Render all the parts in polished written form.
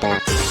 Danganronpa.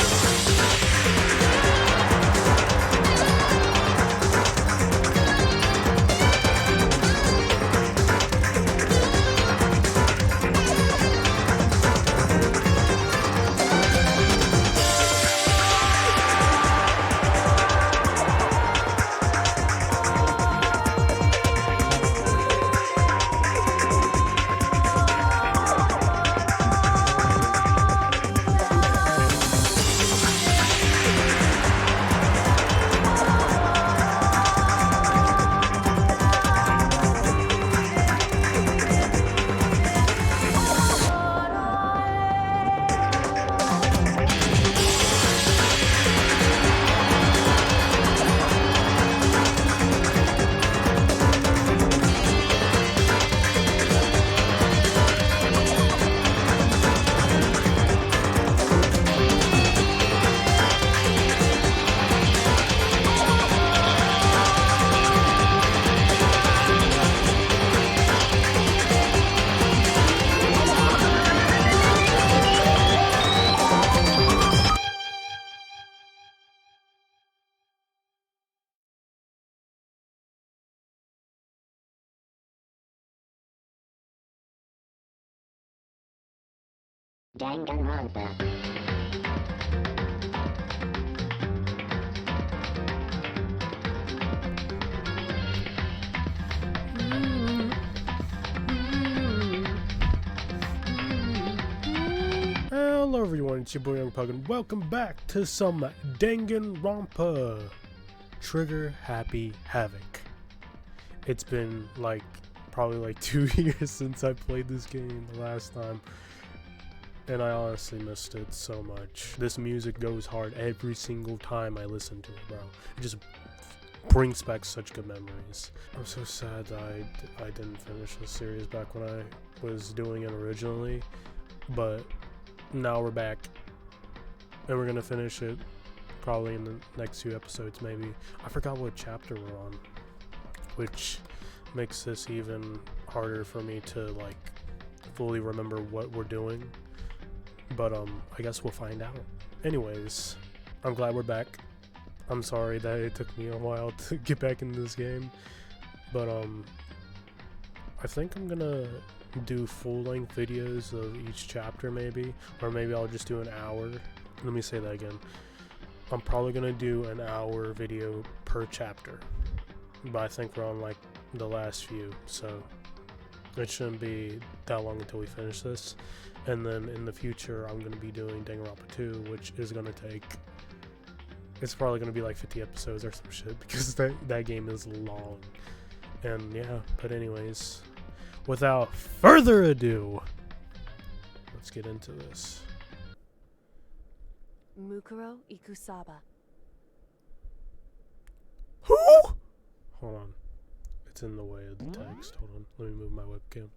Danganronpa. Hello everyone, it's your boy Young Pug and welcome back to some Danganronpa Trigger Happy Havoc. It's been probably 2 years since I played this game the last time, and I honestly missed it so much. This music goes hard every single time I listen to it, bro. It just brings back such good memories. I'm so sad that I didn't finish this series back when I was doing it originally, but now we're back, and we're gonna finish it probably in the next few episodes, maybe. I forgot what chapter we're on, which makes this even harder for me to fully remember what we're doing, but I guess we'll find out. Anyways, I'm glad we're back. I'm sorry that it took me a while to get back into this game, but I think I'm gonna do full-length videos of each chapter, maybe, or maybe I'll just do an hour. Let me say that again. I'm probably gonna do an hour video per chapter, but I think we're on the last few, so it shouldn't be that long until we finish this. And then in the future I'm gonna be doing Danganronpa 2, which is gonna take, it's probably gonna be 50 episodes or some shit, because that game is long. And yeah, but anyways, without further ado, let's get into this. Mukuro Ikusaba. Who? Hold on. It's in the way of the text. Hold on. Let me move my webcam.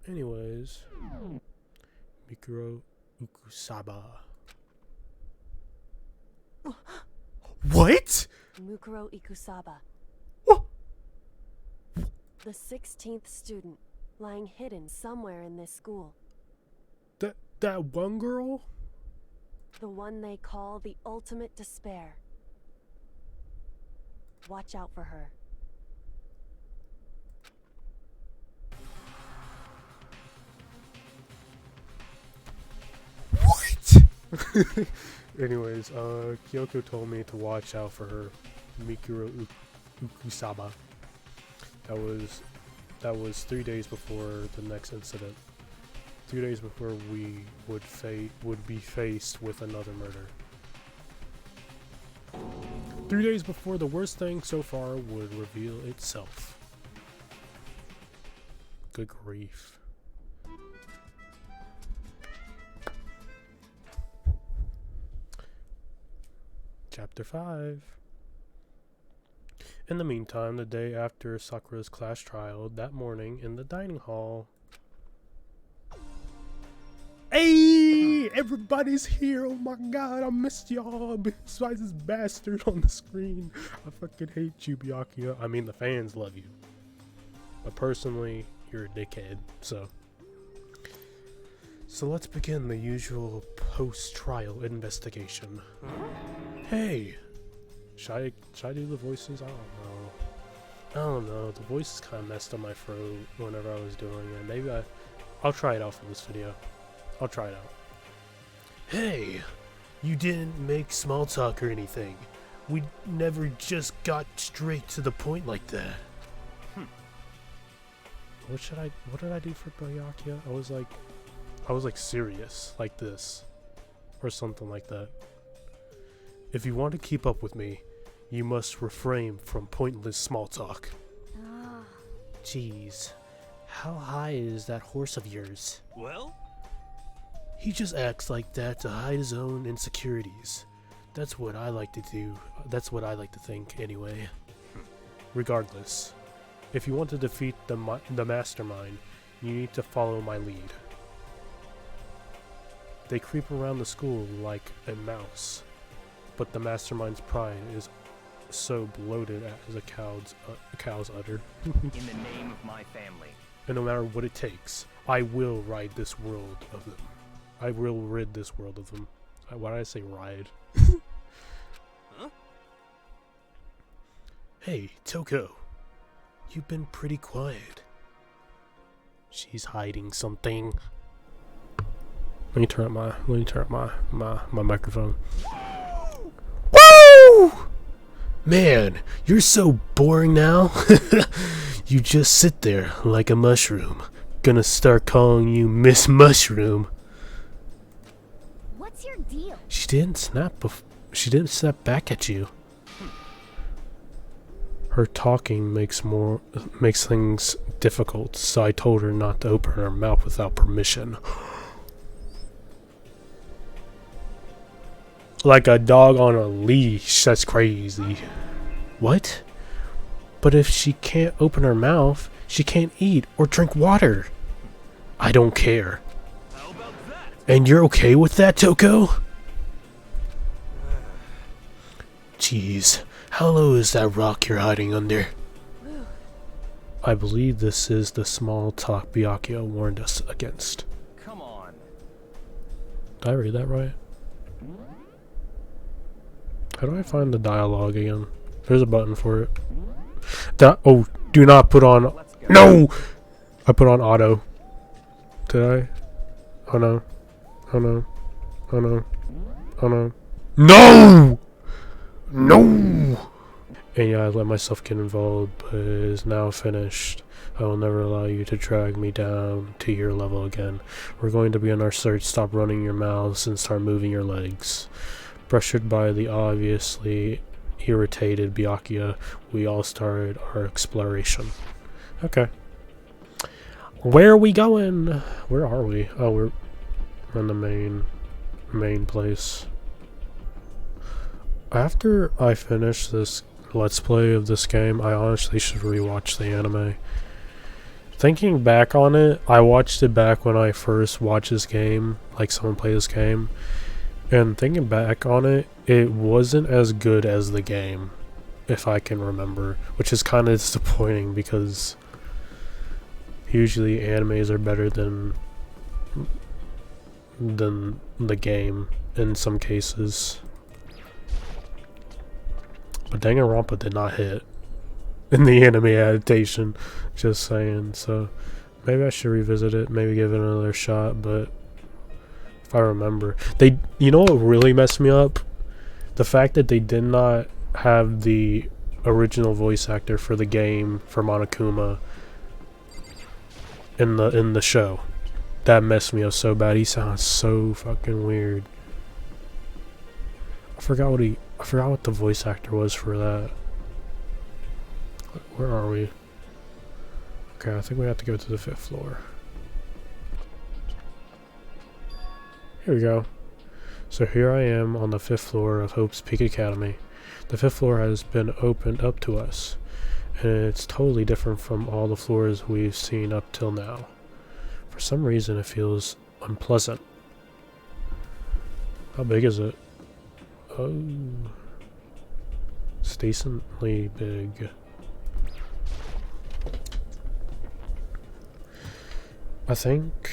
Anyways. Mukuro Ikusaba. What? Mukuro Ikusaba. What? The 16th student, lying hidden somewhere in this school. That one girl? The one they call the ultimate despair. Watch out for her. What? Anyways, Kyoko told me to watch out for her. Mikuro Ikusaba. That was 3 days before the next incident. 3 days before we would be faced with another murder. 3 days before the worst thing so far would reveal itself. Good grief. Chapter 5. In the meantime, the day after Sakura's class trial, that morning in the dining hall. Hey! Everybody's here! Oh my god, I missed y'all! Besides this bastard on the screen. I fucking hate you, Byakuya. I mean, the fans love you. But personally, you're a dickhead, so So let's begin the usual post-trial investigation. Hey! Should I do the voices? I don't know. The voices kind of messed up my throat whenever I was doing it. Maybe I'll try it out for this video. I'll try it out. Hey! You didn't make small talk or anything. We never just got straight to the point like that. What did I do for Byakuya? I was like serious, like this. Or something like that. If you want to keep up with me, you must refrain from pointless small talk. Jeez, how high is that horse of yours? Well? He just acts like that to hide his own insecurities. That's what I like to do. That's what I like to think, anyway. Regardless, if you want to defeat the mastermind, you need to follow my lead. They creep around the school like a mouse, but the mastermind's pride is so bloated as a cow's udder. In the name of my family. And no matter what it takes, I will ride this world of them. I will rid this world of them. Why did I say ride? Huh? Hey, Toko. You've been pretty quiet. She's hiding something. Let me turn up my microphone. Woo! Man, you're so boring now. You just sit there like a mushroom. Gonna start calling you Miss Mushroom. What's your deal? She didn't snap back at you. Her talking makes things difficult, so I told her not to open her mouth without permission. Like a dog on a leash, that's crazy. What? But if she can't open her mouth, she can't eat or drink water. I don't care. How about that? And you're okay with that, Toko? Jeez, how low is that rock you're hiding under? I believe this is the small talk Byakuya warned us against. Come on. Did I read that right? How do I find the dialogue again? There's a button for it. Oh, do not put on... Let's go. No! I put on auto. Did I? Oh no. Oh no. Oh no. Oh no. No! No! And yeah, I let myself get involved, but it is now finished. I will never allow you to drag me down to your level again. We're going to begin our search. Stop running your mouths and start moving your legs. Pressured by the obviously irritated Byakuya, we all started our exploration. Okay. Where are we going? Where are we? Oh, we're in the main place. After I finish this Let's Play of this game, I honestly should rewatch the anime. Thinking back on it, I watched it back when I first watched this game, like someone play this game. And thinking back on it, it wasn't as good as the game, if I can remember, which is kind of disappointing because usually animes are better than the game in some cases. But Danganronpa did not hit in the anime adaptation, just saying. So maybe I should revisit it, maybe give it another shot, but if I remember. You know what really messed me up? The fact that they did not have the original voice actor for the game for Monokuma in the show. That messed me up so bad. He sounds so fucking weird. I forgot what the voice actor was for that. Where are we? Okay, I think we have to go to the 5th floor. Here we go. So here I am on the 5th floor of Hope's Peak Academy. The 5th floor has been opened up to us, and it's totally different from all the floors we've seen up till now. For some reason it feels unpleasant. How big is it? Oh, it's decently big. I think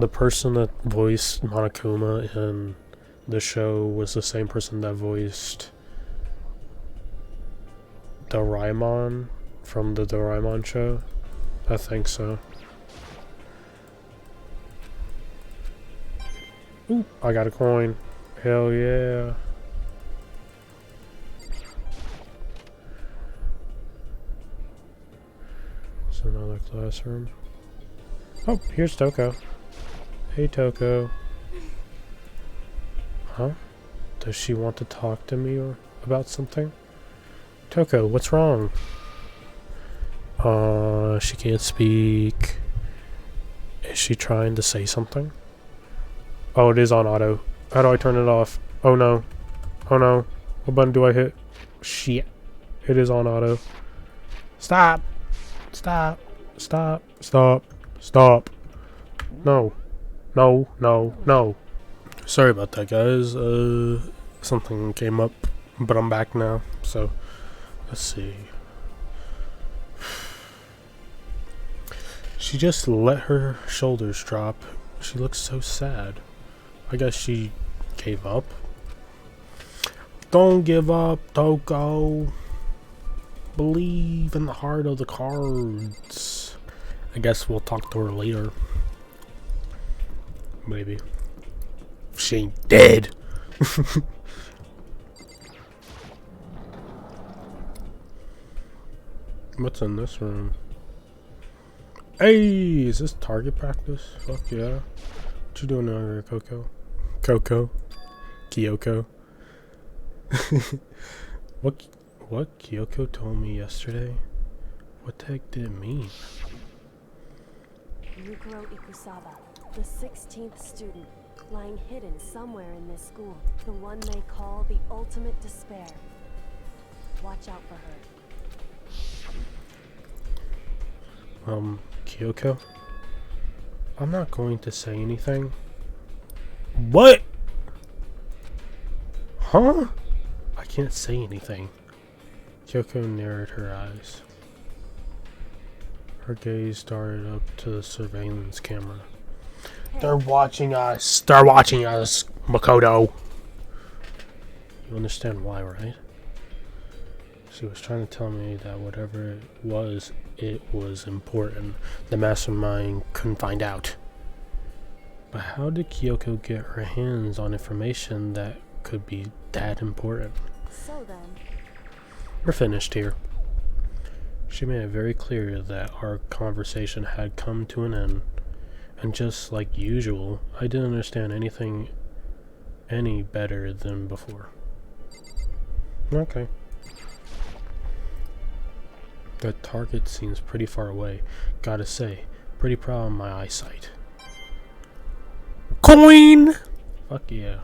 the person that voiced Monokuma in the show was the same person that voiced Doraemon from the Doraemon show? I think so. Ooh, I got a coin. Hell yeah. It's another classroom. Oh, here's Toko. Hey, Toko. Huh? Does she want to talk to me or about something? Toko, what's wrong? She can't speak. Is she trying to say something? Oh, it is on auto. How do I turn it off? Oh no. Oh no. What button do I hit? Shit. It is on auto. Stop. Stop. Stop. Stop. Stop. No. No. No. No. Sorry about that, guys. Something came up, but I'm back now. So, let's see. She just let her shoulders drop. She looks so sad. I guess she gave up. Don't give up, Toko. Believe in the heart of the cards. I guess we'll talk to her later. Maybe. She ain't dead. What's in this room? Hey, is this target practice? Fuck yeah. What you doing over here, Coco? Coco? Kyoko? What Kyoko told me yesterday? What the heck did it mean? Yukiro Ikusaba, the 16th student, lying hidden somewhere in this school. The one they call the ultimate despair. Watch out for her. Kyoko? I'm not going to say anything. What? Huh? I can't say anything. Kyoko narrowed her eyes. Her gaze darted up to the surveillance camera. Hey. They're watching us. They're watching us, Makoto. You understand why, right? She was trying to tell me that whatever it was important. The mastermind couldn't find out. But how did Kyoko get her hands on information that could be that important? So then, We're finished here. She made it very clear that our conversation had come to an end. And just like usual, I didn't understand anything any better than before. Okay. The target seems pretty far away. Gotta say, pretty proud of my eyesight. Coin! Fuck yeah.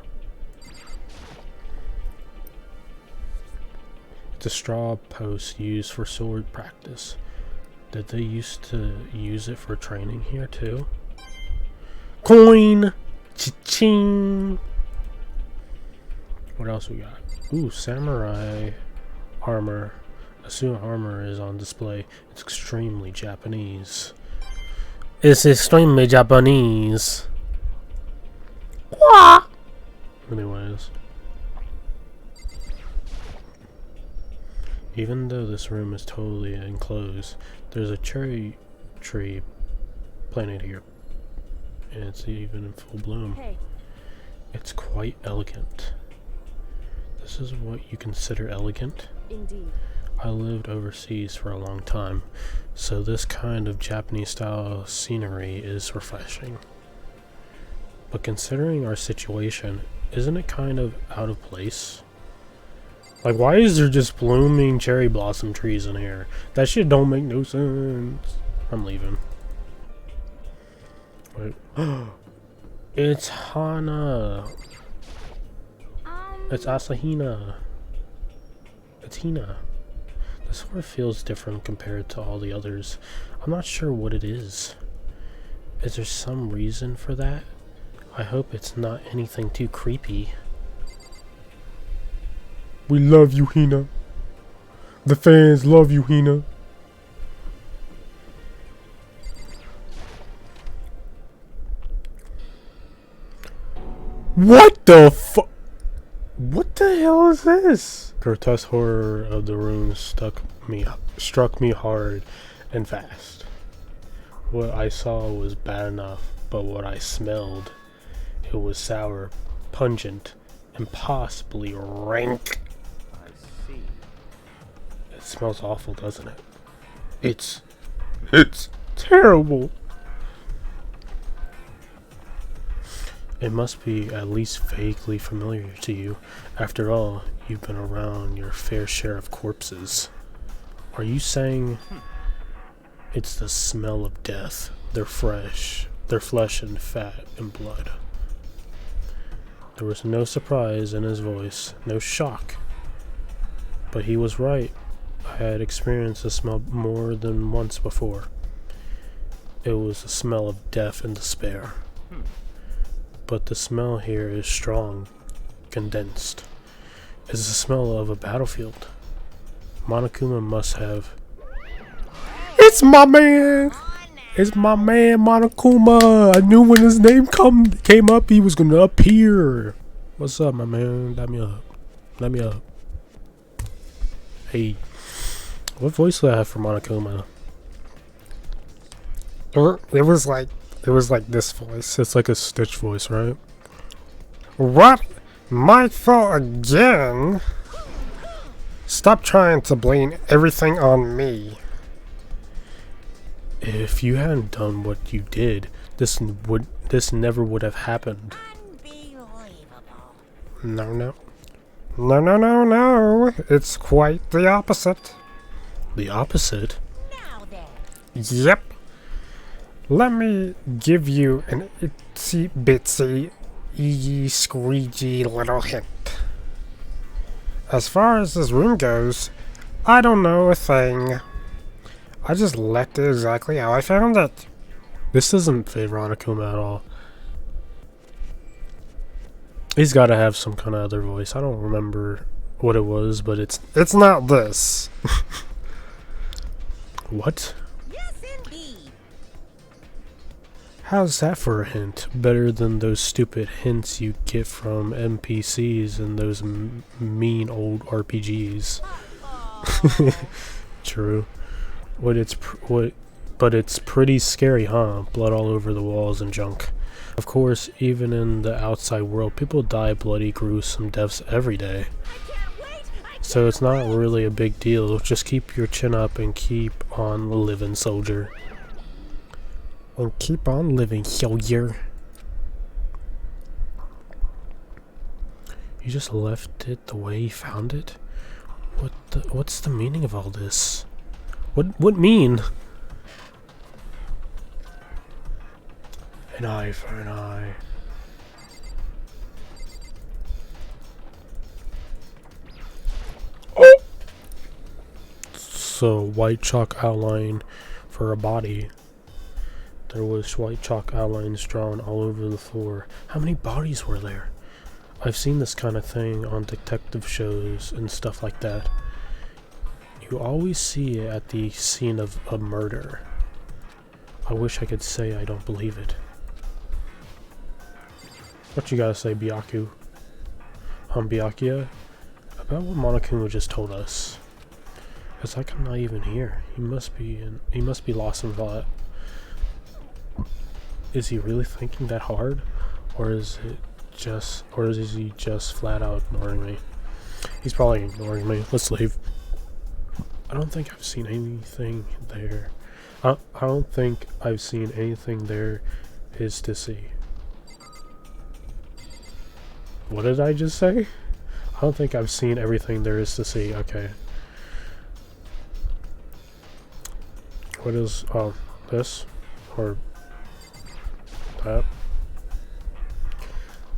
It's a straw post used for sword practice. Did they used to use it for training here too? Coin! Cha-ching! What else we got? Ooh, samurai armor. Assume armor is on display. It's extremely Japanese. It's extremely Japanese. Wah! Anyways. Even though this room is totally enclosed, there's a cherry tree planted here. And it's even in full bloom. hey, It's quite elegant. This is what you consider elegant? indeed. I lived overseas for a long time, so this kind of Japanese style scenery is refreshing. But considering our situation, isn't it kind of out of place? Like, why is there just blooming cherry blossom trees in here? That shit don't make no sense. I'm leaving. Wait. It's Hana. It's Asahina. It's Hina. This sort of feels different compared to all the others. I'm not sure what it is. Is there some reason for that? I hope it's not anything too creepy. We love you, Hina. The fans love you, Hina. What the fu- What the hell is this? Grotesque horror of the room struck me hard and fast. What I saw was bad enough, but what I smelled, it was sour, pungent, and possibly rank. I see. It smells awful, doesn't it? It's terrible. It must be at least vaguely familiar to you. After all, you've been around your fair share of corpses. Are you saying it's the smell of death? Their flesh and fat and blood. There was no surprise in his voice, no shock. But he was right. I had experienced the smell more than once before. It was the smell of death and despair. But the smell here is strong, condensed. It's the smell of a battlefield. Monokuma must have... It's my man! It's my man, Monokuma! I knew when his name came up, he was gonna appear! What's up, my man? Let me up. Let me up. Hey. What voice do I have for Monokuma? It was like this voice. It's like a Stitch voice, right? What? My fault again? Stop trying to blame everything on me. If you hadn't done what you did, this never would have happened. No. It's quite the opposite. The opposite? Yep. Let me give you an itsy bitsy squeegee little hint. As far as this room goes, I don't know a thing. I just left it exactly how I found it. This doesn't fit Monokuma at all. He's got to have some kind of other voice. I don't remember what it was, but it's not this. What? Yes, indeed. How's that for a hint? Better than those stupid hints you get from NPCs and those mean old RPGs. True. But it's pretty scary, huh? Blood all over the walls and junk. Of course, even in the outside world, people die bloody, gruesome deaths every day. So it's not really a big deal. Just keep your chin up and keep on living, soldier. And keep on living, soldier. You just left it the way you found it? What's the meaning of all this? What mean? An eye for an eye. Oh! So, white chalk outline for a body. There was white chalk outlines drawn all over the floor. How many bodies were there? I've seen this kind of thing on detective shows and stuff like that. You always see it at the scene of a murder. I wish I could say I don't believe it. What you gotta say, Byaku? Byakuya? About what Monokuma just told us. It's like I'm not even here. He must be lost in thought. Is he really thinking that hard? Or is he just flat out ignoring me? He's probably ignoring me. Let's leave. I don't think I've seen anything there. I don't think I've seen anything there is to see. What did I just say? I don't think I've seen everything there is to see. Okay. What is, this? Or that?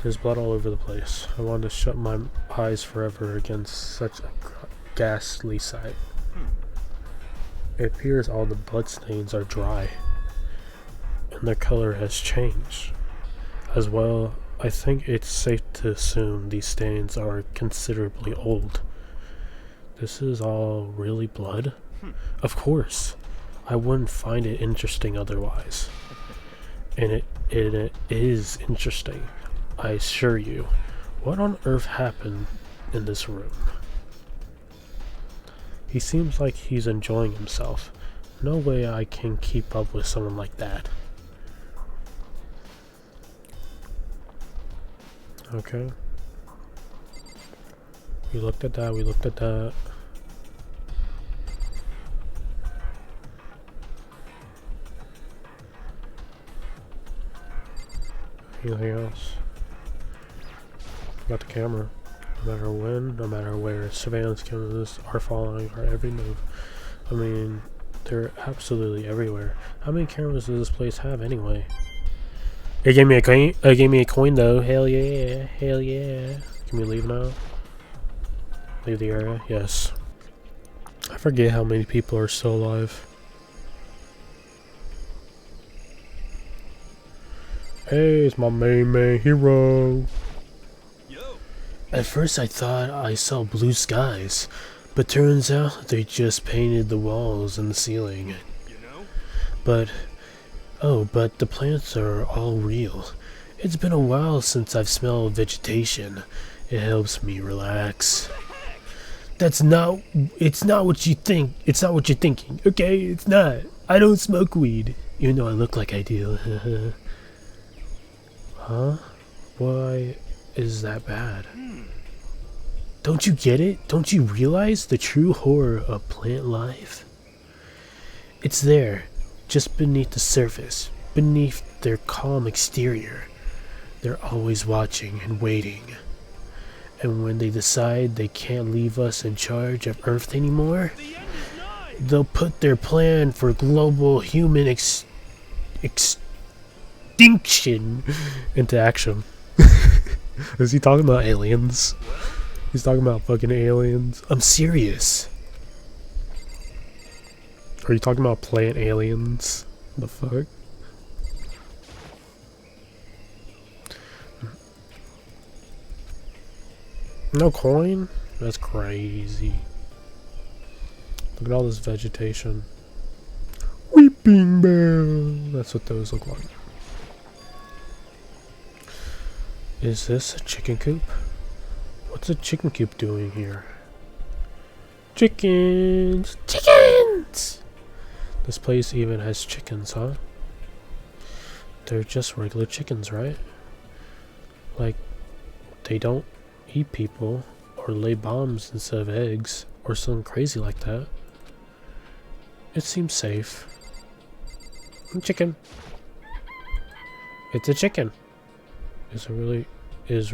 There's blood all over the place. I wanted to shut my eyes forever against such a ghastly sight. It appears all the bloodstains are dry, and their color has changed. As well, I think it's safe to assume these stains are considerably old. This is all really blood? Of course. I wouldn't find it interesting otherwise. And it is interesting. I assure you. What on earth happened in this room? He seems like he's enjoying himself. No way I can keep up with someone like that. Okay. We looked at that, we looked at that. Anything else? Got the camera. No matter when, no matter where, surveillance cameras are following our every move. I mean, they're absolutely everywhere. How many cameras does this place have anyway? It gave me a coin. It gave me a coin though. Hell yeah! Hell yeah! Can we leave now? Leave the area? Yes. I forget how many people are still alive. Hey, it's my main hero. Yo. At first I thought I saw blue skies, but turns out they just painted the walls and the ceiling. You know? But the plants are all real. It's been a while since I've smelled vegetation. It helps me relax. It's not what you think. It's not what you're thinking. Okay, it's not. I don't smoke weed. Even though I look like I do. Huh? Why is that bad? Don't you get it? Don't you realize the true horror of plant life? It's there, just beneath the surface, beneath their calm exterior. They're always watching and waiting. And when they decide they can't leave us in charge of Earth anymore, they'll put their plan for global human extinction into action. Is he talking about aliens? He's talking about fucking aliens. I'm serious. Are you talking about plant aliens? The fuck? No coin? That's crazy. Look at all this vegetation. Weeping Bell. That's what those look like. Is this a chicken coop? What's a chicken coop doing here? Chickens! Chickens! This place even has chickens, huh? They're just regular chickens, right? Like, they don't eat people or lay bombs instead of eggs or something crazy like that. It seems safe. Chicken. It's a chicken. It really is,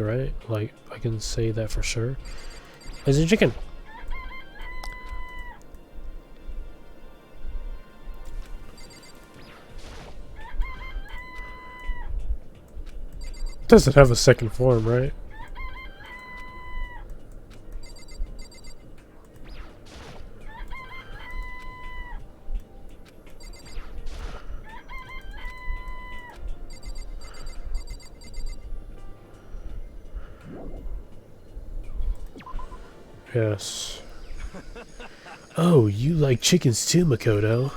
right? Like, I can say that for sure. It's a chicken. Doesn't have a second form, right? Yes. Oh, you like chickens too, Makoto?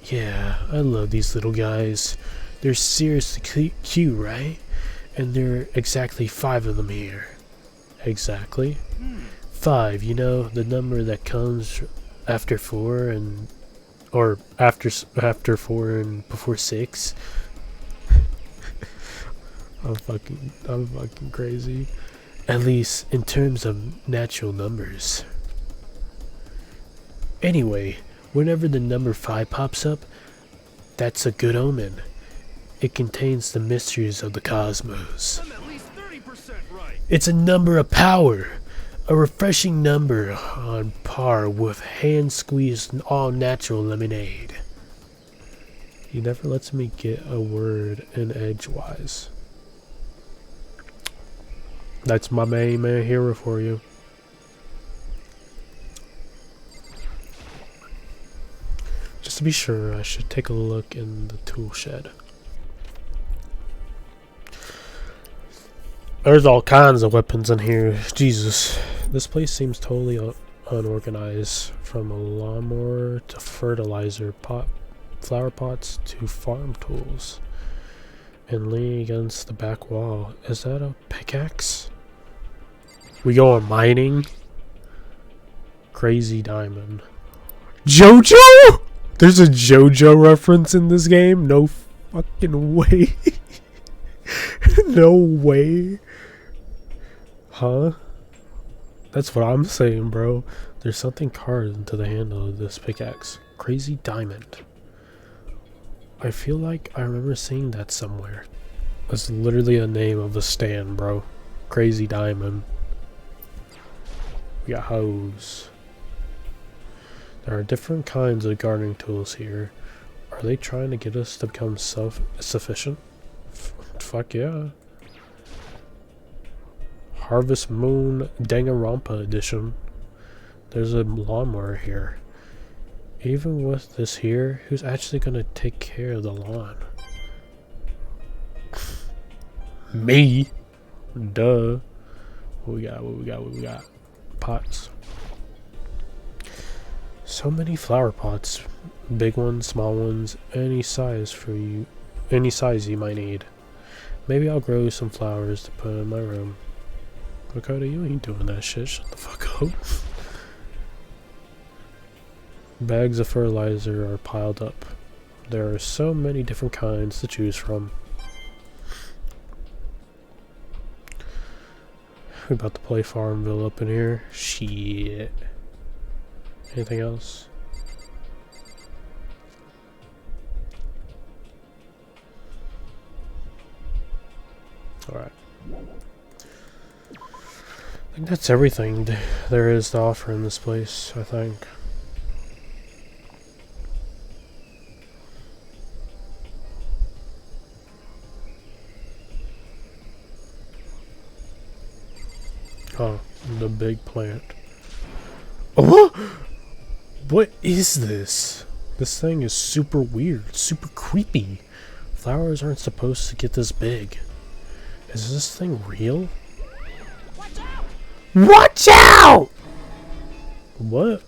Yeah, I love these little guys. They're seriously cute, right? And there are exactly 5 of them here. Exactly? 5, you know, the number that comes after 4 and... or after 4 and before 6. I'm fucking crazy. At least in terms of natural numbers. Anyway, whenever the number 5 pops up, that's a good omen. It contains the mysteries of the cosmos. I'm at least 30% right. It's a number of power. A refreshing number on par with hand-squeezed all-natural lemonade. He never lets me get a word in edgewise. That's my main hero for you. Just to be sure, I should take a look in the tool shed. There's all kinds of weapons in here. Jesus. This place seems totally unorganized. From a lawnmower to fertilizer pot, flower pots to farm tools. and leaning against the back wall. Is that a pickaxe? We going mining? Crazy diamond. JoJo? There's a JoJo reference in this game? No fucking way. No way. Huh? That's what I'm saying, bro. There's something carved into the handle of this pickaxe. Crazy diamond. I feel like I remember seeing that somewhere. That's literally a name of a stand, bro. Crazy diamond. We got hose. There are different kinds of gardening tools here. Are they trying to get us to become self-sufficient? Fuck yeah. Harvest Moon Danganronpa edition. There's a lawnmower here. Even with this here, who's actually gonna take care of the lawn? Me. Duh. What we got? What we got? What we got? Pots. So many flower pots. Big ones, small ones, any size for you. Any size you might need. Maybe I'll grow some flowers to put in my room. Dakota, you ain't doing that shit. Shut the fuck up. Bags of fertilizer are piled up. There are so many different kinds to choose from. We about to play Farmville up in here. Shit. Anything else? Alright. I think that's everything there is to offer in this place, I think. Oh, the big plant. Oh! What is this? This thing is super weird, super creepy. Flowers aren't supposed to get this big. Is this thing real? Watch out! Watch out! What?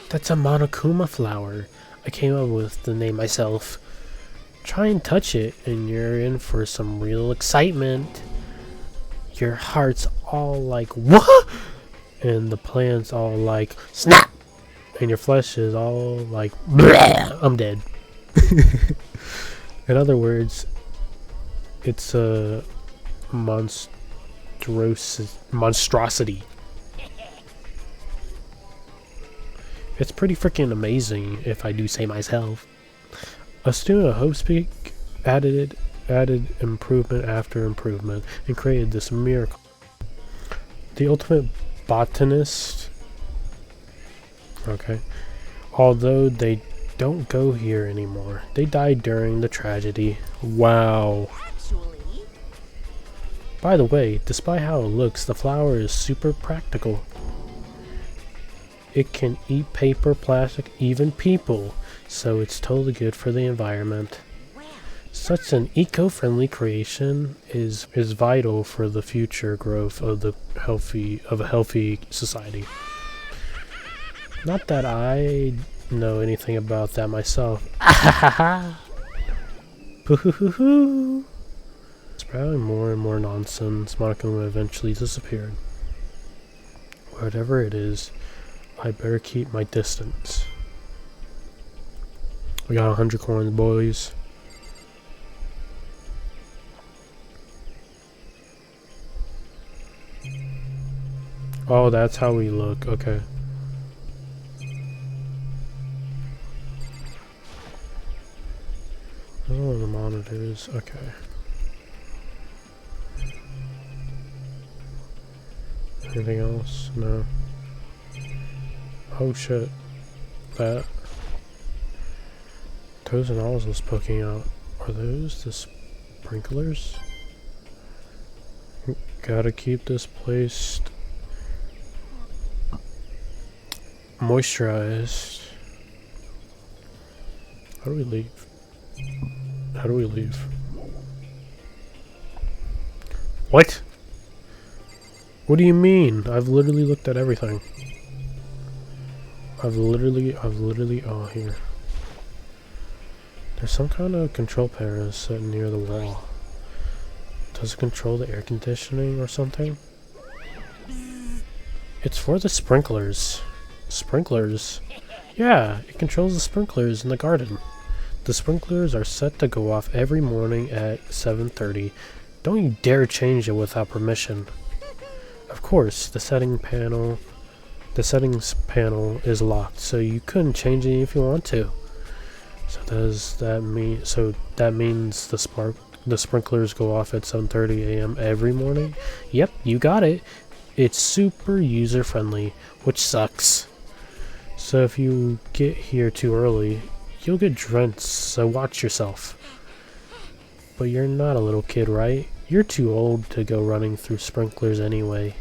That's a Monokuma flower. I came up with the name myself. Try and touch it and you're in for some real excitement. Your heart's all like, what? And the plant's all like, snap! And your flesh is all like, bleh, I'm dead. In other words, it's a monstrosity. It's pretty freaking amazing, if I do say myself. A student of Hope's Peak added improvement after improvement and created this miracle. The ultimate botanist. Okay. Although they don't go here anymore. They died during the tragedy. Wow. By the way, despite how it looks, the flower is super practical. It can eat paper, plastic, even people, so it's totally good for the environment. Such an eco-friendly creation is vital for the future growth of a healthy society. Not that I know anything about that myself. Sprouting more and more nonsense, Monokuma eventually disappeared. Whatever it is, I better keep my distance. We got 100 coins, boys. Oh, that's how we look. Okay. Oh, the monitors. Okay. Anything else? No. Oh shit. That. Toes and nozzles poking out. Are those the sprinklers? Gotta keep this place moisturized. How do we leave? How do we leave? What? What do you mean? I've literally looked at everything. I've literally, oh, here. There's some kind of control panel sitting near the wall. Does it control the air conditioning or something? It's for the sprinklers. Sprinklers? Yeah, it controls the sprinklers in the garden. The sprinklers are set to go off every morning at 7:30. Don't you dare change it without permission. Of course, the settings panel is locked, so you couldn't change it if you want to. So that means the sprinklers go off at 7:30 a.m. every morning? Yep, you got it. It's super user friendly, which sucks. So if you get here too early, you'll get drenched, so watch yourself. But you're not a little kid, right? You're too old to go running through sprinklers anyway.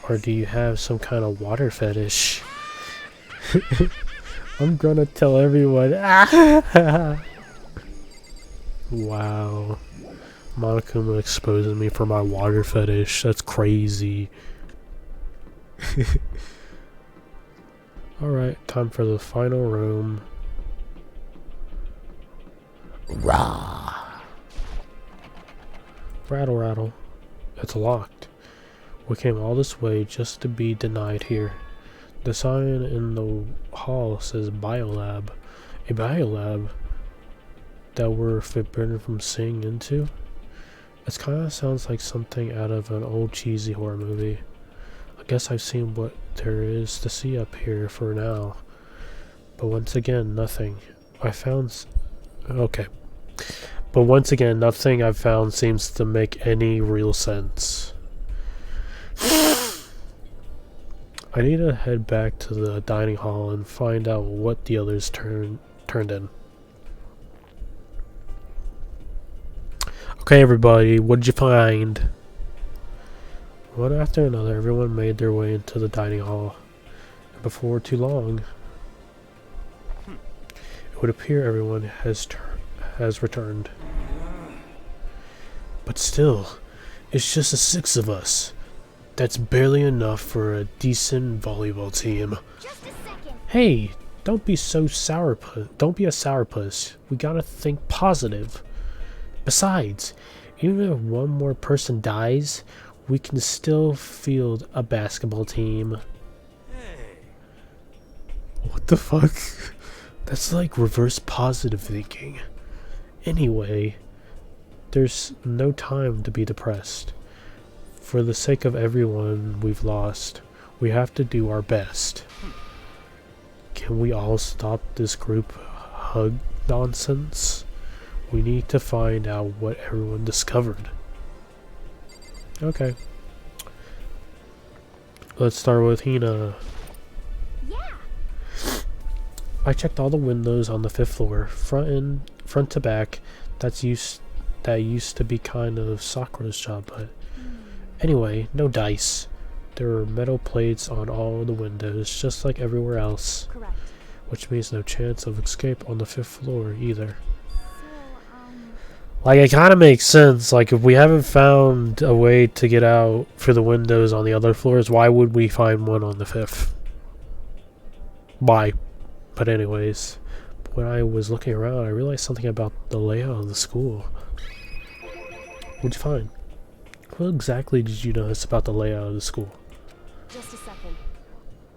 Or do you have some kind of water fetish? I'm gonna tell everyone. Wow. Monokuma exposing me for my water fetish. That's crazy. Alright, time for the final room. Rah! Rattle, rattle. It's locked. We came all this way just to be denied here. The sign in the hall says Biolab. A biolab that we're forbidden from seeing into? It kind of sounds like something out of an old cheesy horror movie. I guess I've seen what there is to see up here for now. But once again, nothing. Okay. But once again, nothing I've found seems to make any real sense. I need to head back to the dining hall and find out what the others turned in. Okay, everybody, what'd you find? One after another, everyone made their way into the dining hall. And before too long, it would appear everyone has returned. But still, it's just the 6 of us. That's barely enough for a decent volleyball team. Just a second. Hey, don't be so sourpuss. Don't be a sourpuss. We gotta think positive. Besides, even if one more person dies, we can still field a basketball team. Hey. What the fuck? That's like reverse positive thinking. Anyway, there's no time to be depressed. For the sake of everyone we've lost, we have to do our best. Can we all stop this group hug nonsense? We need to find out what everyone discovered. Okay. Let's start with Hina. Yeah. I checked all the windows on the 5th floor, front to back. That used to be kind of Sakura's job, but anyway, no dice. There are metal plates on all the windows, just like everywhere else. Correct. Which means no chance of escape on the 5th floor either. So, Like, it kind of makes sense. Like, if we haven't found a way to get out for the windows on the other floors, why would we find one on the 5th? Why? But anyways, when I was looking around, I realized something about the layout of the school. What'd you find? What exactly did you notice about the layout of the school? Just a second.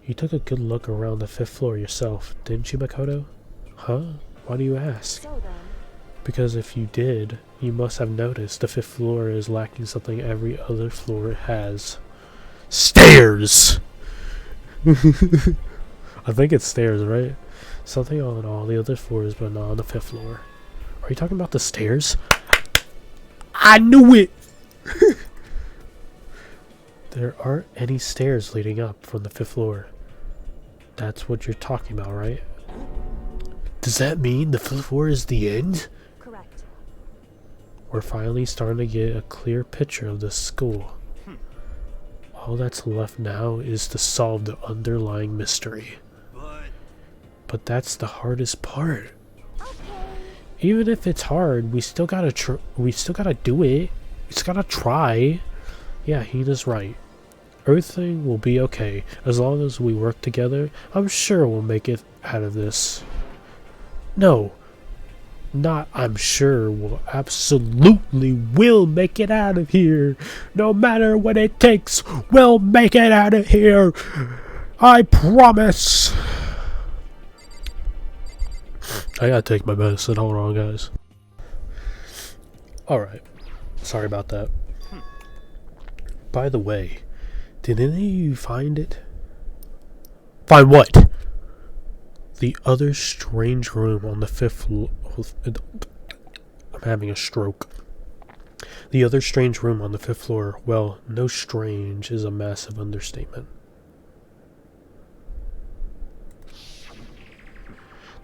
You took a good look around the 5th floor yourself, didn't you, Makoto? Huh? Why do you ask? So then, Because if you did, you must have noticed the 5th floor is lacking something every other floor has. Stairs! I think it's stairs, right? Something on all the other floors, but not on the 5th floor. Are you talking about the stairs? I knew it! There aren't any stairs leading up from the 5th floor. That's what you're talking about, right? Does that mean the 5th floor is the end? correct. We're finally starting to get a clear picture of this school. All that's left now is to solve the underlying mystery. But that's the hardest part. okay. Even if it's hard, we still gotta do it. We just gotta try. Yeah, Hina's right. Everything will be okay as long as we work together. I'm sure we'll make it out of this. No, Not, I'm sure, will absolutely will make it out of here. No matter what it takes, we'll make it out of here. I promise. I gotta take my medicine. Hold on, guys. Alright. Sorry about that. By the way, did any of you find it? Find what? The other strange room on the 5th floor. I'm having a stroke. The other strange room on the 5th floor. Well, no, strange is a massive understatement.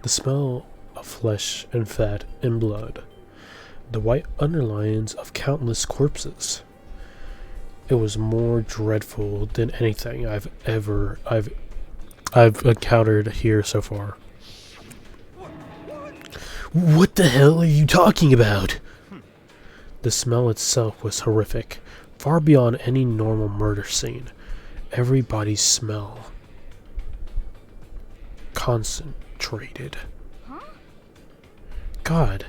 The smell of flesh and fat and blood. The white underlines of countless corpses. It was more dreadful than anything I've encountered here so far. What the hell are you talking about? The smell itself was horrific, far beyond any normal murder scene. Everybody's smell. Concentrated. God,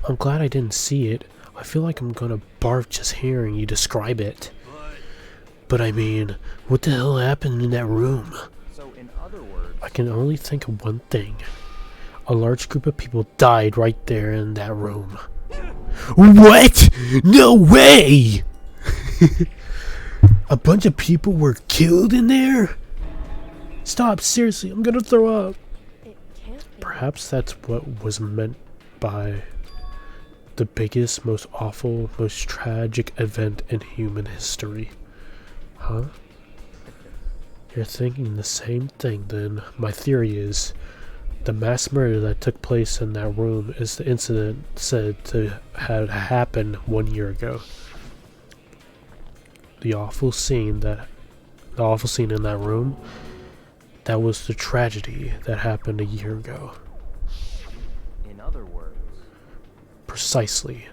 I'm glad I didn't see it. I feel like I'm gonna barf just hearing you describe it. But I mean, what the hell happened in that room? So in other words, I can only think of one thing. A large group of people died right there in that room. What? No way! A bunch of people were killed in there? Stop, seriously, I'm gonna throw up. It can't be. Perhaps that's what was meant by the biggest, most awful, most tragic event in human history. Huh? You're thinking the same thing then. My theory is the mass murder that took place in that room is the incident said to have happened 1 year ago. The awful scene in that room, that was the tragedy that happened a year ago. in other words, Precisely.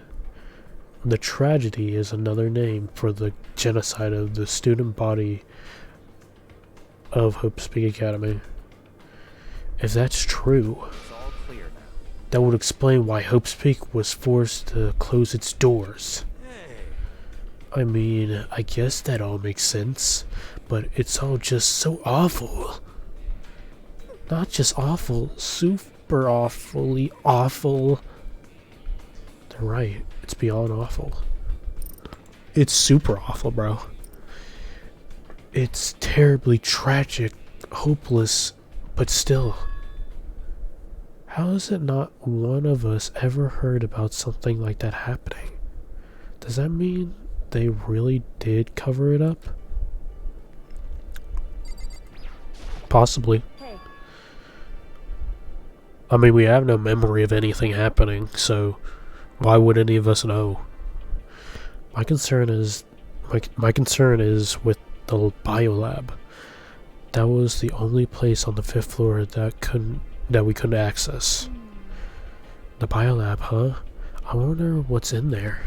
The tragedy is another name for the genocide of the student body of Hope's Peak Academy. If that's true, it's all clear now. that would explain why Hope's Peak was forced to close its doors. I mean, I guess that all makes sense, but it's all just so awful. Not just awful, super awfully awful. They're right, it's beyond awful. It's super awful, bro. It's terribly tragic, hopeless, but still. How is it not one of us ever heard about something like that happening? Does that mean they really did cover it up? Possibly. Hey, I mean, we have no memory of anything happening, so why would any of us know? My concern is with the biolab. That was the only place on the 5th floor that we couldn't access. The biolab, huh? I wonder what's in there.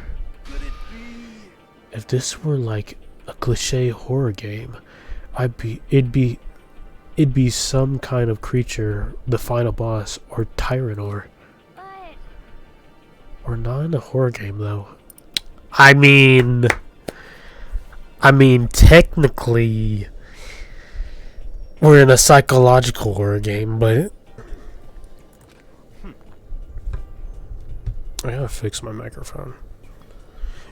If this were like a cliche horror game, it'd be some kind of creature, the final boss, or Tyrannor. We're not in a horror game though. I mean technically we're in a psychological horror game, but I gotta fix my microphone.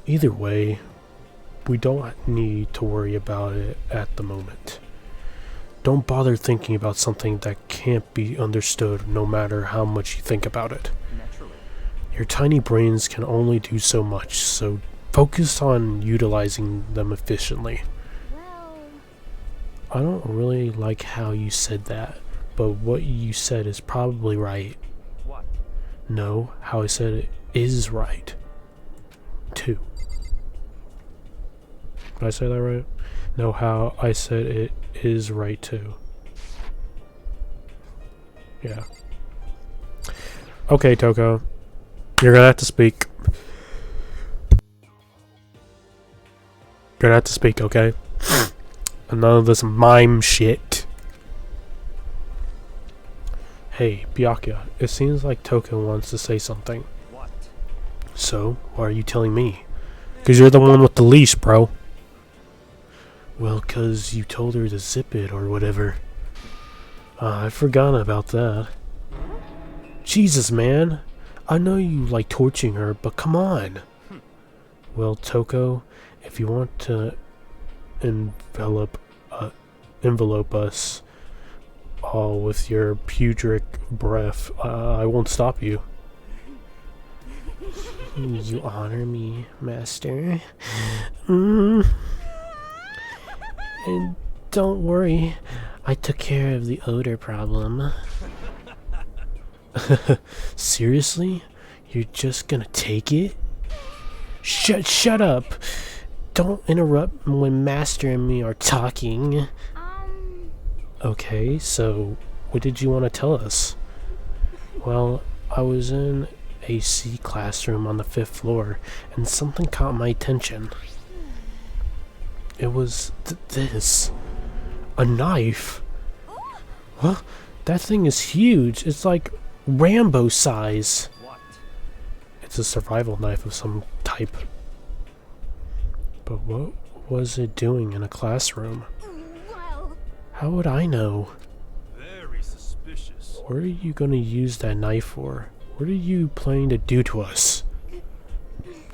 Either way, we don't need to worry about it at the moment. Don't bother thinking about something that can't be understood no matter how much you think about it. Naturally. Your tiny brains can only do so much, so focus on utilizing them efficiently. well, I don't really like how you said that, but what you said is probably right. What? No, how I said it is right. Too. Did I say that right? No, how I said it is right too. Yeah. Okay, Toko. You're gonna have to speak. You're gonna have to speak, okay? And none of this mime shit. Hey, Byakuya, it seems like Toko wants to say something. So, why are you telling me? Because you're the one with the leash, bro. Well, because you told her to zip it or whatever. I forgot about that. Jesus, man. I know you like torturing her, but come on. Well, Toko, if you want to envelope us all with your pudric breath, I won't stop you. You honor me, master. And don't worry, I took care of the odor problem. Seriously? You're just gonna take it? Shut up! Don't interrupt when Master and me are talking. Okay, so what did you want to tell us? Well, I was in a C classroom on the 5th floor, and something caught my attention. It was this. A knife. What? That thing is huge. It's like Rambo size. What? It's a survival knife of some type. But what was it doing in a classroom? How would I know? Very suspicious. What are you gonna use that knife for? What are you planning to do to us?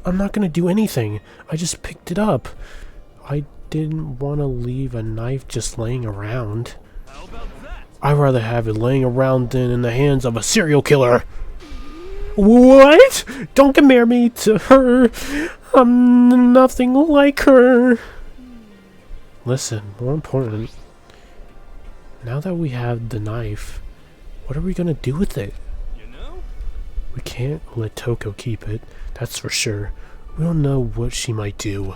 I'm not gonna do anything. I just picked it up. I didn't want to leave a knife just laying around. How about that? I'd rather have it laying around than in the hands of a serial killer. What? Don't compare me to her. I'm nothing like her. Listen, more important. Now that we have the knife, what are we gonna do with it? You know? We can't let Toko keep it, that's for sure. We don't know what she might do.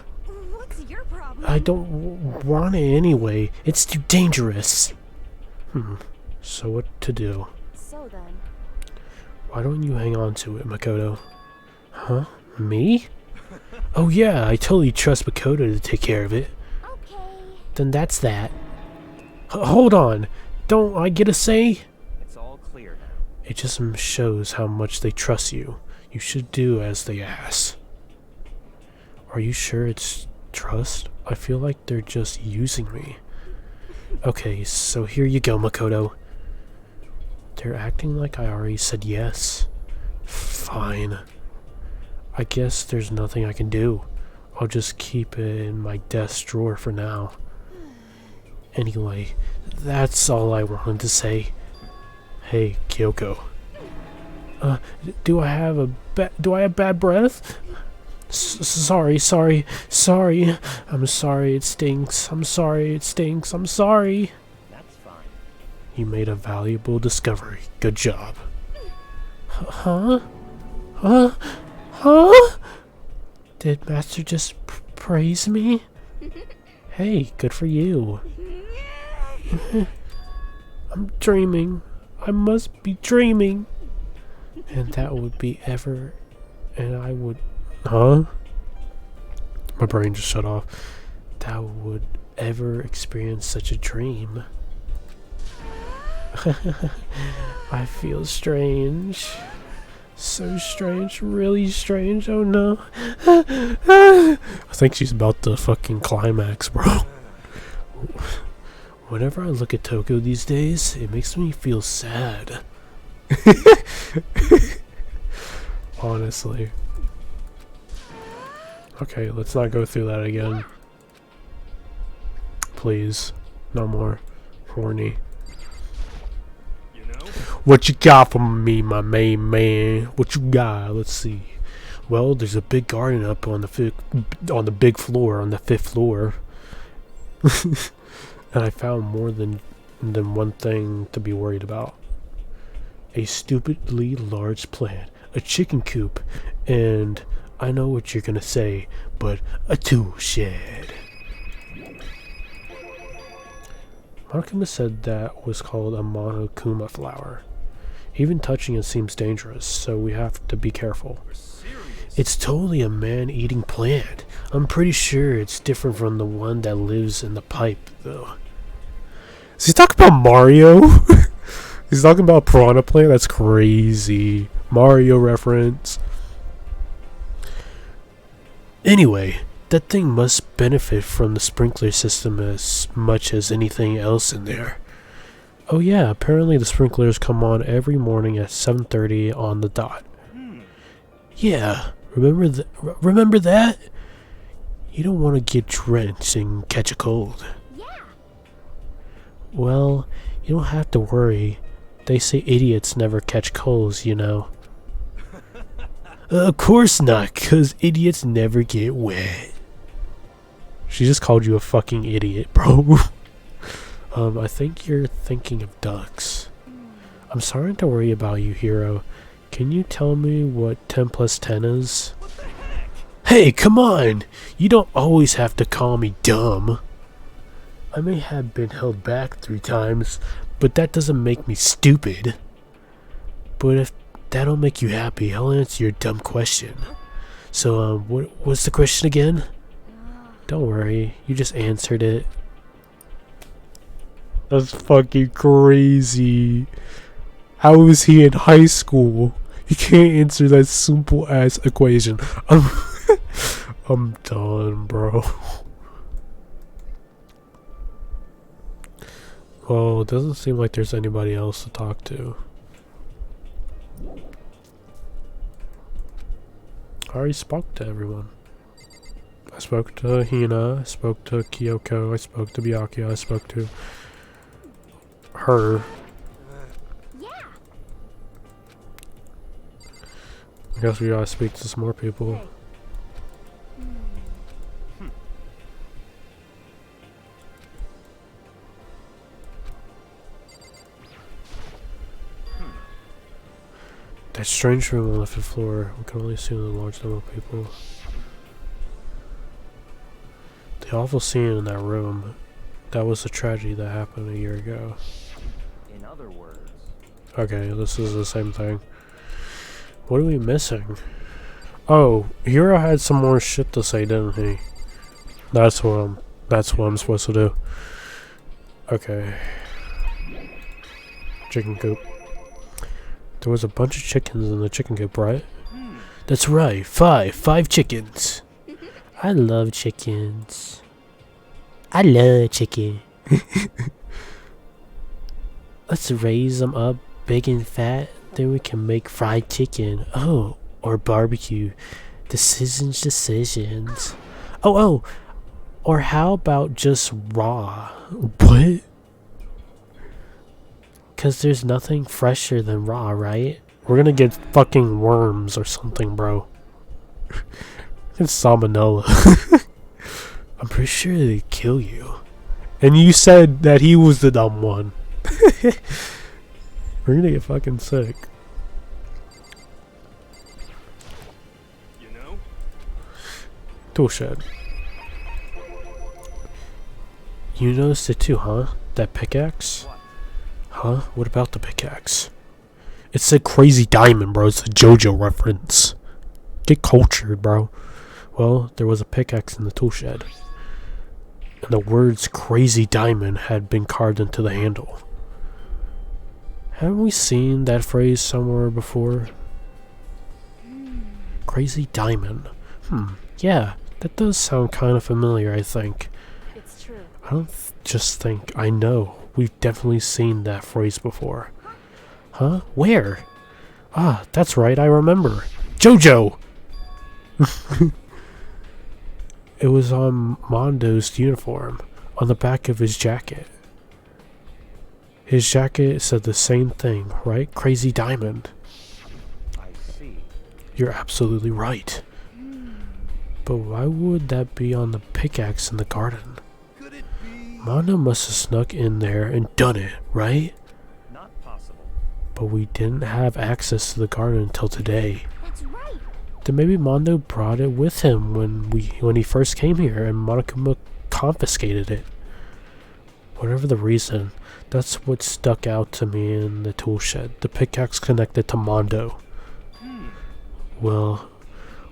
What's your problem? I don't want it anyway. It's too dangerous. So what to do? So then, Why don't you hang on to it, Makoto? Huh? Me? Oh yeah, I totally trust Makoto to take care of it. okay. Then that's that. Hold on. Don't I get a say? It's all clear now. It just shows how much they trust you. You should do as they ask. Are you sure it's trust? I feel like they're just using me. Okay, so here you go, Makoto. They're acting like I already said yes. Fine. I guess there's nothing I can do. I'll just keep it in my desk drawer for now. Anyway, that's all I wanted to say. Hey, Kyoko. Do I have bad breath? Sorry. I'm sorry it stinks. I'm sorry it stinks. I'm sorry. That's fine. You made a valuable discovery. Good job. Huh? Did Master just praise me? Hey, good for you. I'm dreaming. I must be dreaming. And that would be ever... And I would... Huh? My brain just shut off. That would ever experience such a dream. I feel strange. So strange. Really strange. Oh no. I think she's about to fucking climax, bro. Whenever I look at Toko these days, it makes me feel sad. Honestly. Okay, let's not go through that again. Please. No more. Horny. You know? What you got for me, my main man? What you got? Let's see. Well, there's a big garden up on the big floor, on the 5th floor. And I found more than one thing to be worried about. A stupidly large plant, a chicken coop, and I know what you're gonna say, but a tool shed. Monokuma said that was called a Monokuma flower. Even touching it seems dangerous, so we have to be careful. It's totally a man-eating plant. I'm pretty sure it's different from the one that lives in the pipe, though. Is he talking about Mario? He's talking about Piranha Plant? That's crazy. Mario reference. Anyway, that thing must benefit from the sprinkler system as much as anything else in there. Oh yeah, apparently the sprinklers come on every morning at 7:30 on the dot. Yeah, remember that? You don't want to get drenched and catch a cold. Yeah. Well, you don't have to worry. They say idiots never catch colds, you know. Of course not, 'cause idiots never get wet. She just called you a fucking idiot, bro. I think you're thinking of ducks. I'm sorry to worry about you, hero. Can you tell me what 10 plus 10 is? Hey, come on! You don't always have to call me dumb. I may have been held back 3 times, but that doesn't make me stupid. But if that'll make you happy, I'll answer your dumb question. So, what's the question again? Don't worry, you just answered it. That's fucking crazy. How is he in high school? He can't answer that simple ass equation. I'm done, bro. Well, it doesn't seem like there's anybody else to talk to. I already spoke to everyone. I spoke to Hina, I spoke to Kyoko, I spoke to Byakuya, I spoke to her. Yeah. I guess we gotta speak to some more people. Hey. That strange room on the 5th floor. We can only see a large number of people. The awful scene in that room. That was a tragedy that happened a year ago. In other words, Okay, this is the same thing. What are we missing? Oh, Hiro had some more shit to say, didn't he? That's what I'm supposed to do. Okay. Chicken coop. There was a bunch of chickens in the chicken coop, right? That's right, 5 chickens. I love chickens. I love chicken. Let's raise them up big and fat, then we can make fried chicken. Oh, or barbecue. Decisions. Oh, or how about just raw? What? 'Cause there's nothing fresher than raw, right? We're gonna get fucking worms or something, bro. It's salmonella. I'm pretty sure they kill you. And you said that he was the dumb one. We're gonna get fucking sick. You know? Tool shed. You noticed it too, huh? That pickaxe? Huh? What about the pickaxe? It said Crazy Diamond, bro. It's a JoJo reference. Get cultured, bro. Well, there was a pickaxe in the tool shed. And the words Crazy Diamond had been carved into the handle. Haven't we seen that phrase somewhere before? Crazy Diamond. Yeah, that does sound kind of familiar, I think. It's true. I don't just think, I know. We've definitely seen that phrase before. Huh? Where? Ah, that's right, I remember. JoJo! It was on Mondo's uniform, on the back of his jacket. His jacket said the same thing, right? Crazy Diamond. I see. You're absolutely right. But why would that be on the pickaxe in the garden? Could it be? Mondo must have snuck in there and done it, right? Not possible. But we didn't have access to the garden until today. That's right. Then maybe Mondo brought it with him when he first came here and Monokuma confiscated it. Whatever the reason, that's what stuck out to me in the tool shed. The pickaxe connected to Mondo. Well,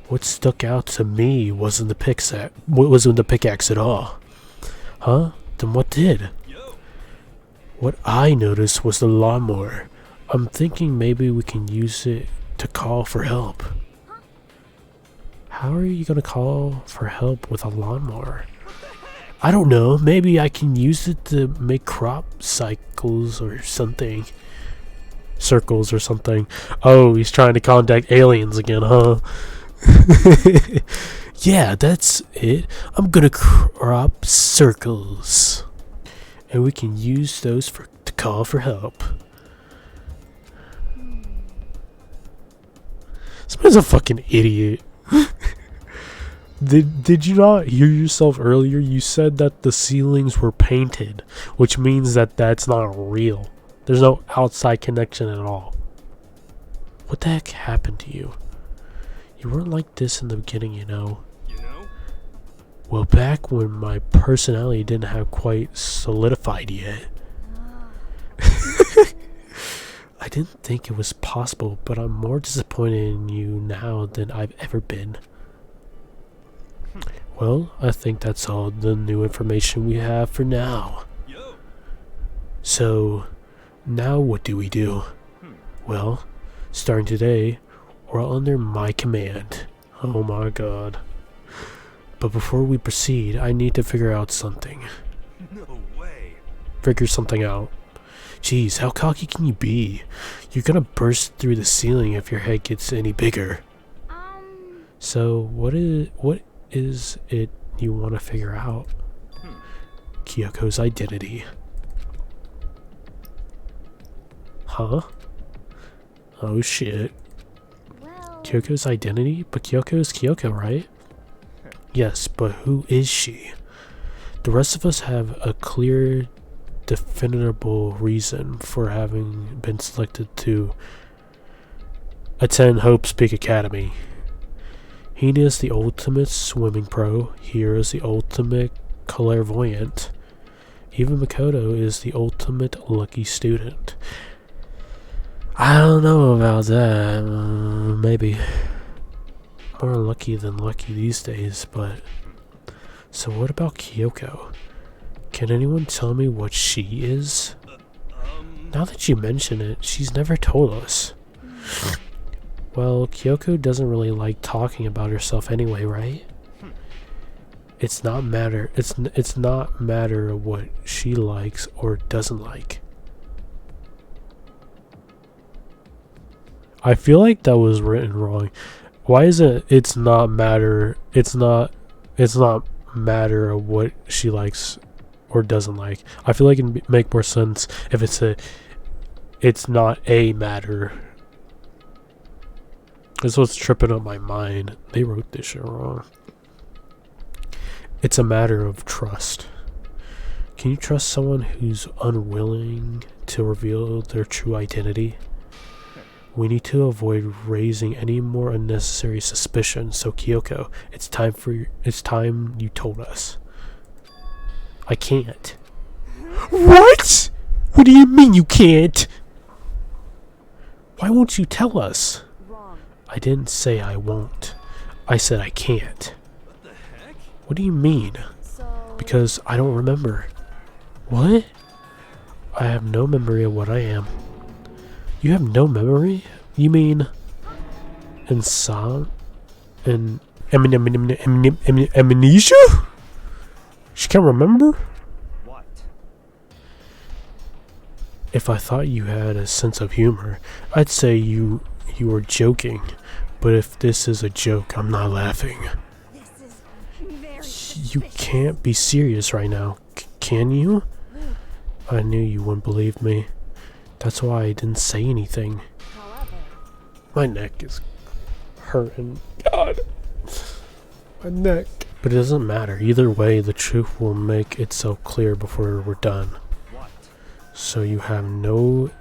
what stuck out to me wasn't the pickaxe at all. Huh? Then what did? Yo. What I noticed was the lawnmower. I'm thinking maybe we can use it to call for help. How are you gonna call for help with a lawnmower? I don't know. Maybe I can use it to make crop cycles or something. Circles or something. Oh, he's trying to contact aliens again, huh? Yeah, that's it. I'm gonna crop circles. And we can use those to call for help. This man's a fucking idiot. Did you not hear yourself earlier? You said that the ceilings were painted, which means that that's not real. There's no outside connection at all. What the heck happened to you? You weren't like this in the beginning, you know. You know? Well, back when my personality didn't have quite solidified yet. I didn't think it was possible, but I'm more disappointed in you now than I've ever been. Well, I think that's all the new information we have for now. Yo. So, now what do we do? Well, starting today, we're all under my command. Oh my god. But before we proceed, I need to figure out something. No way. Figure something out. Jeez, how cocky can you be? You're gonna burst through the ceiling if your head gets any bigger. So, what is it you want to figure out? Kyoko's identity. Huh? Oh shit. Kyoko's identity? But Kyoko is Kyoko, right? Yes, but who is she? The rest of us have a clear, definable reason for having been selected to attend Hope's Peak Academy. Hina is the ultimate swimming pro. Hira is the ultimate clairvoyant. Even Makoto is the ultimate lucky student. I don't know about that. Maybe more lucky than lucky these days, but... So what about Kyoko? Can anyone tell me what she is? Now that you mention it, she's never told us. Well, Kyoko doesn't really like talking about herself anyway, right? It's not matter what she likes or doesn't like. I feel like that was written wrong. Why is it's not matter matter of what she likes or doesn't like? I feel like it'd make more sense if it's not a matter. That's what's tripping up my mind. They wrote this shit wrong. It's a matter of trust. Can you trust someone who's unwilling to reveal their true identity? We need to avoid raising any more unnecessary suspicion. So Kyoko, it's time you told us. I can't. What? What do you mean you can't? Why won't you tell us? Wrong. I didn't say I won't. I said I can't. What the heck? What do you mean? So Because I don't remember. What? I have no memory of what I am. You have no memory? You mean amnesia? She can't remember? What? If I thought you had a sense of humor, I'd say you were joking. But if this is a joke, I'm not laughing. this is very You can't be serious right now, can you? I knew you wouldn't believe me. That's why I didn't say anything. However, My neck is hurting. God. My neck. But it doesn't matter. Either way, the truth will make itself clear before we're done. What? So you have no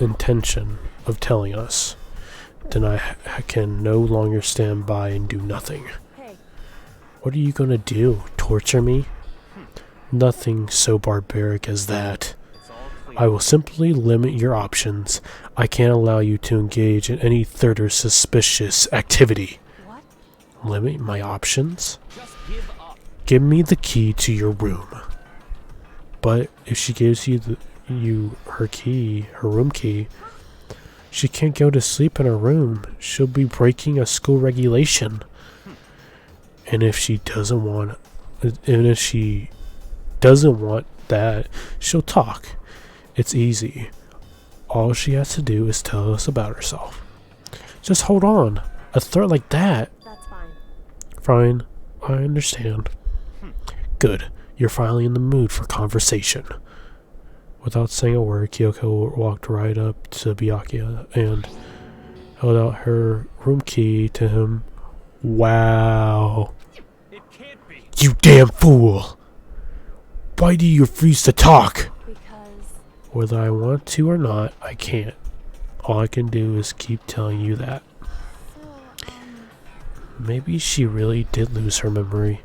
intention of telling us. Then I can no longer stand by and do nothing. hey, What are you gonna do? Torture me? Nothing so barbaric as that. It's all clear. I will simply limit your options. I can't allow you to engage in any third or suspicious activity. what? Limit my options? Just give up. Give me the key to your room. But if she gives you her room key, She can't go to sleep in her room. She'll be breaking a school regulation. And if she doesn't want that, she'll talk. It's easy. All she has to do is tell us about herself. Just hold on. A threat like that. That's fine. Fine. I understand. Good. You're finally in the mood for conversation. Without saying a word, Kyoko walked right up to Byakuya and held out her room key to him. Wow. It can't be. You damn fool! Why do you refuse to talk? Because Whether I want to or not, I can't. All I can do is keep telling you that. Maybe she really did lose her memory.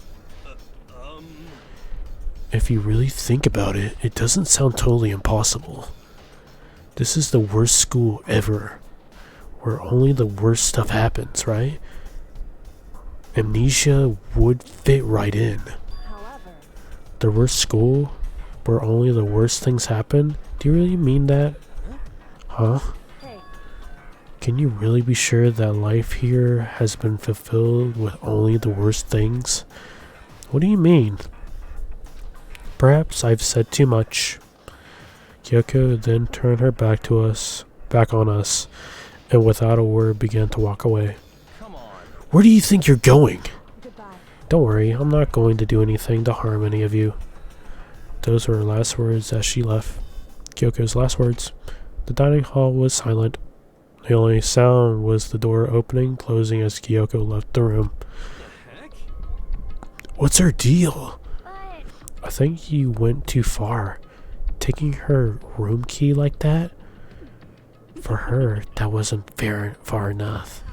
If you really think about it, it doesn't sound totally impossible. This is the worst school ever, where only the worst stuff happens, right? Amnesia would fit right in. however, The worst school, where only the worst things happen? Do you really mean that? Huh? hey, Can you really be sure that life here has been fulfilled with only the worst things? What do you mean? Perhaps I've said too much. Kyoko then turned her back on us, and without a word began to walk away. Come on. Where do you think you're going? goodbye. Don't worry, I'm not going to do anything to harm any of you. Those were her last words as she left. Kyoko's last words. The dining hall was silent. The only sound was the door opening, closing as Kyoko left the room. Heck? What's her deal? But I think you went too far. Taking her room key like that? For her, that wasn't far enough.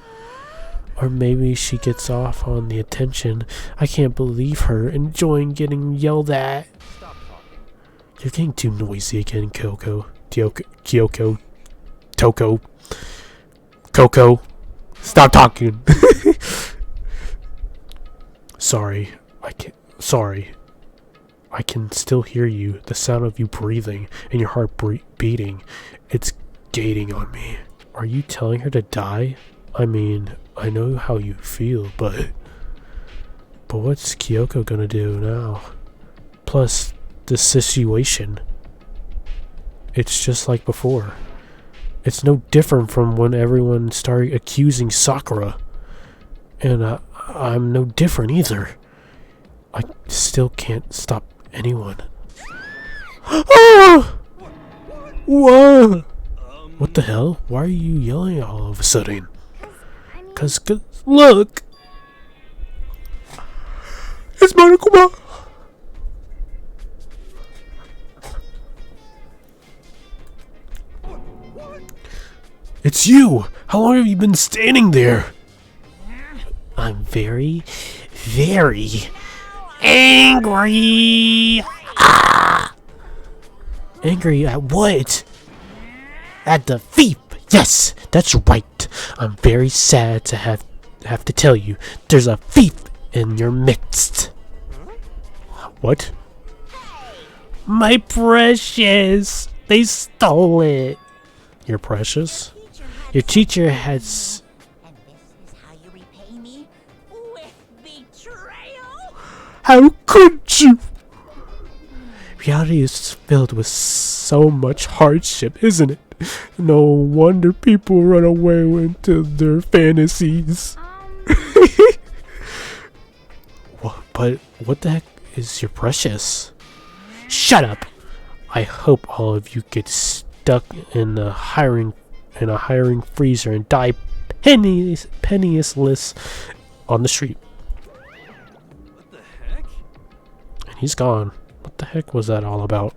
Or maybe she gets off on the attention. I can't believe her enjoying getting yelled at. Stop talking. You're getting too noisy again, Kyoko. Toko. Coco. Stop talking. Sorry. I can still hear you, the sound of you breathing and your heart beating. It's gating on me. Are you telling her to die? I mean, I know how you feel, but what's Kyoko gonna do now? Plus, the situation. It's just like before. It's no different from when everyone started accusing Sakura. And I'm no different either. I still can't stop anyone. Ah! Whoa! What the hell? Why are you yelling all of a sudden? Cause look! It's Monokuma! It's you! How long have you been standing there? I'm very, very angry! Ah! Angry at what? At the thief! Yes, that's right. I'm very sad to have to tell you there's a thief in your midst. What? My precious! They stole it. Your precious? Your teacher has. And this is how you repay me? With betrayal? How could you? Reality is filled with so much hardship, isn't it? No wonder people run away into their fantasies. But what the heck is your precious? Shut up! I hope all of you get stuck in a hiring freezer and die penniless on the street. What the heck? And he's gone. What the heck was that all about?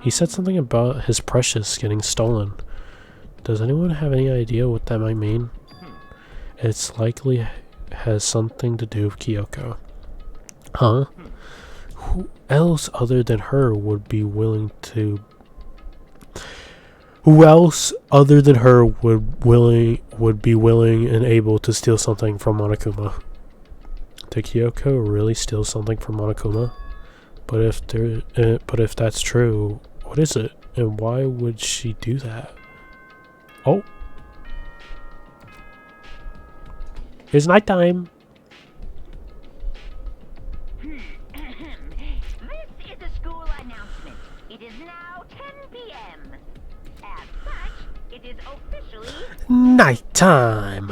He said something about his precious getting stolen. Does anyone have any idea what that might mean? It's likely has something to do with Kyoko. Huh? Who else other than her would be willing to... Who else other than her would be willing and able to steal something from Monokuma? Did Kyoko really steal something from Monokuma? But if that's true, what is it? And why would she do that? Oh. It's nighttime. This is a school announcement. It is now 10 p.m. As such, it is officially Nighttime.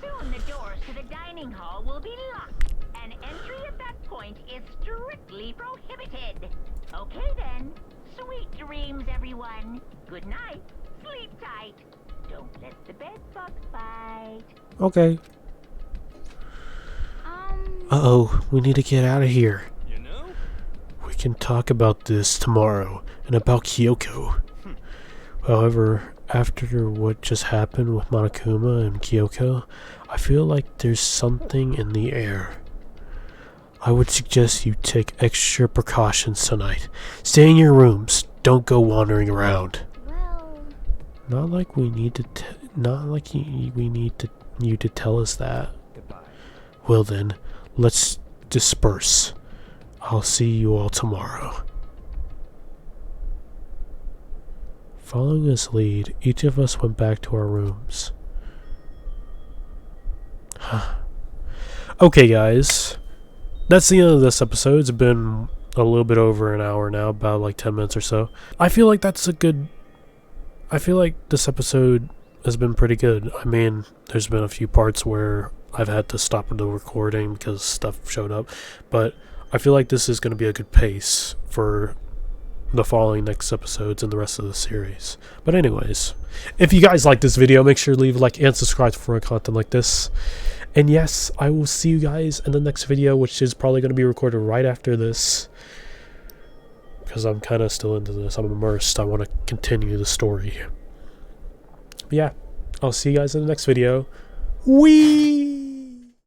soon. The doors to the dining hall will be locked, and entry at that point is strictly prohibited. Okay then. Sweet dreams, everyone. Good night. Sleep tight. Don't let the bed bug bite. Okay. Uh-oh, we need to get out of here. You know? We can talk about this tomorrow, and about Kyoko. However, after what just happened with Monokuma and Kyoko, I feel like there's something in the air. I would suggest you take extra precautions tonight. Stay in your rooms. Don't go wandering around. Well, Not like we need to. We need you to tell us that. Goodbye. Well then, let's disperse. I'll see you all tomorrow. Following his lead, each of us went back to our rooms. Okay, guys. That's the end of this episode. It's been a little bit over an hour now, about like 10 minutes or so. I feel like that's a good... I feel like this episode has been pretty good. I mean, there's been a few parts where I've had to stop the recording because stuff showed up, but I feel like this is going to be a good pace for the following next episodes and the rest of the series. But anyways, if you guys like this video, make sure to leave a like and subscribe for more content like this. And yes, I will see you guys in the next video, which is probably going to be recorded right after this, because I'm kind of still into this. I'm immersed. I want to continue the story. But yeah, I'll see you guys in the next video. Wee!